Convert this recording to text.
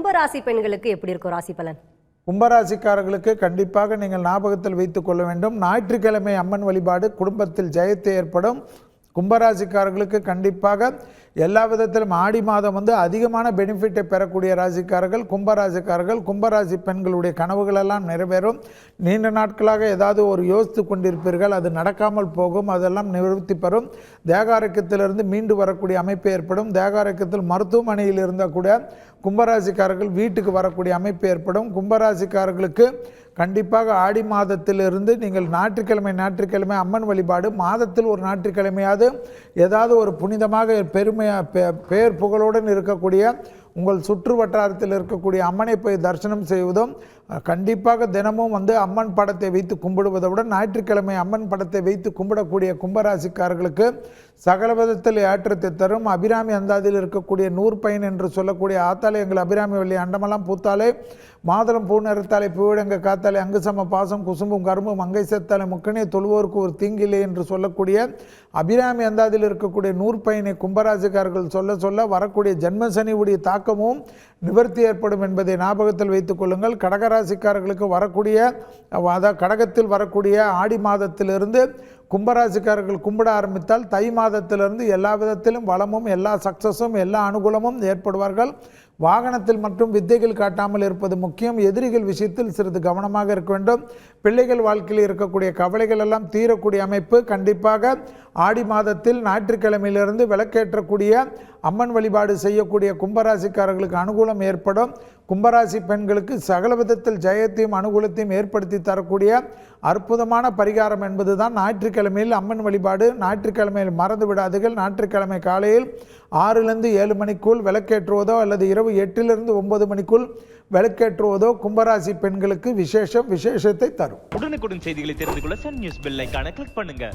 கும்பராசி பெண்களுக்கு எப்படி இருக்கும் ராசி பலன்? கும்பராசிக்காரர்களுக்கு கண்டிப்பாக நீங்கள் ஞாபகத்தில் வைத்துக் கொள்ள வேண்டும். ஞாயிற்றுக்கிழமை அம்மன் வழிபாடு குடும்பத்தில் ஜெயத்தை ஏற்படும். கும்பராசிக்காரர்களுக்கு கண்டிப்பாக எல்லா விதத்திலும் ஆடி மாதம் அதிகமான பெனிஃபிட்டை பெறக்கூடிய ராசிக்காரர்கள் கும்பராசிக்காரர்கள். கும்பராசி பெண்களுடைய கனவுகளெல்லாம் நிறைவேறும். நீண்ட நாட்களாக ஏதாவது ஒரு யோசித்து கொண்டிருப்பீர்கள், அது நடக்காமல் போகும், அதெல்லாம் நிவர்த்தி பெறும். தேகாரோக்கியத்திலிருந்து மீண்டு வரக்கூடிய அமைப்பு ஏற்படும். தேகாரோக்கியத்தில் மருத்துவமனையில் இருந்தக்கூடிய கும்பராசிக்காரர்கள் வீட்டுக்கு வரக்கூடிய அமைப்பு ஏற்படும். கும்பராசிக்காரர்களுக்கு கண்டிப்பாக ஆடி மாதத்திலிருந்து நீங்கள் ஞாயிற்றுக்கிழமை அம்மன் வழிபாடு, மாதத்தில் ஒரு ஞாயிற்றுக்கிழமையாவது ஏதாவது ஒரு புனிதமாக பேர் புகழுடன் இருக்கக்கூடிய உங்கள் சுற்று வட்டாரத்தில் இருக்கக்கூடிய அம்மனை போய் தரிசனம் செய்வதும், கண்டிப்பாக தினமும் அம்மன் படத்தை வைத்து கும்பிடுவதுடன் ஞாயிற்றுக்கிழமை அம்மன் படத்தை வைத்து கும்பிடக்கூடிய கும்பராசிக்காரர்களுக்கு சகல விதத்தில் ஏற்றத்தை தரும். அபிராமி அந்தாதியில் இருக்கக்கூடிய நூற்பயன் என்று சொல்லக்கூடிய ஆத்தாலே எங்கள் அபிராமி வள்ளி அண்டமெல்லாம் பூத்தாலே மாதளம் பூ நிறத்தாலே பூவிடங்க காத்தாலே அங்கு சம பாசம் குசும்பும் கரும்பும் மங்கை சேர்த்தாலே முக்கனே தொழுவோருக்கு ஒரு தீங்கில்லை என்று சொல்லக்கூடிய அபிராமி அந்தாதியில் இருக்கக்கூடிய நூற்பயனை கும்பராசிக்காரர்கள் சொல்ல சொல்ல வரக்கூடிய ஜென்மசனி உடைய தாக்கமும் நிவர்த்தி ஏற்படும் என்பதை ஞாபகத்தில் வைத்துக் கொள்ளுங்கள். கடகராசிக்காரர்களுக்கு வரக்கூடிய கடகத்தில் வரக்கூடிய ஆடி மாதத்திலிருந்து கும்பராசிக்காரர்கள் கும்பிட ஆரம்பித்தால் தை மாதத்திலிருந்து எல்லா விதத்திலும் வளமும் எல்லா சக்சஸும் எல்லா அனுகூலமும் ஏற்படுவார்கள். வாகனத்தில் மற்றும் வித்தைகள் காட்டாமல் இருப்பது முக்கியம். எதிரிகள் விஷயத்தில் சிறிது கவனமாக இருக்க வேண்டும். பிள்ளைகள் வாழ்க்கையில் இருக்கக்கூடிய கவலைகள் எல்லாம் தீரக்கூடிய அமைப்பு கண்டிப்பாக ஆடி மாதத்தில் ஞாயிற்றுக்கிழமையிலிருந்து விளக்கேற்றக்கூடிய அம்மன் வழிபாடு செய்யக்கூடிய கும்பராசிக்காரர்களுக்கு அனுகூலம் ஏற்படும். கும்பராசி பெண்களுக்கு சகல விதத்தில் ஜெயத்தையும் அனுகூலத்தையும் ஏற்படுத்தி தரக்கூடிய அற்புதமான பரிகாரம் என்பதுதான் ஞாயிற்றுக்கிழமையில் அம்மன் வழிபாடு. ஞாயிற்றுக்கிழமையில் மறந்து விடாதீர்கள். ஞாயிற்றுக்கிழமை காலையில் 6லிருந்து 7 மணிக்குள் விளக்கேற்றுவதோ அல்லது இரவு 8லிருந்து 9 மணிக்குள் விளக்கேற்றுவதோ கும்பராசி பெண்களுக்கு விசேஷத்தை தரும். உடனுக்குடன் செய்திகளை தெரிந்து கொள்ள சன் நியூஸ் பெல் ஐகானை கிளிக் பண்ணுங்க.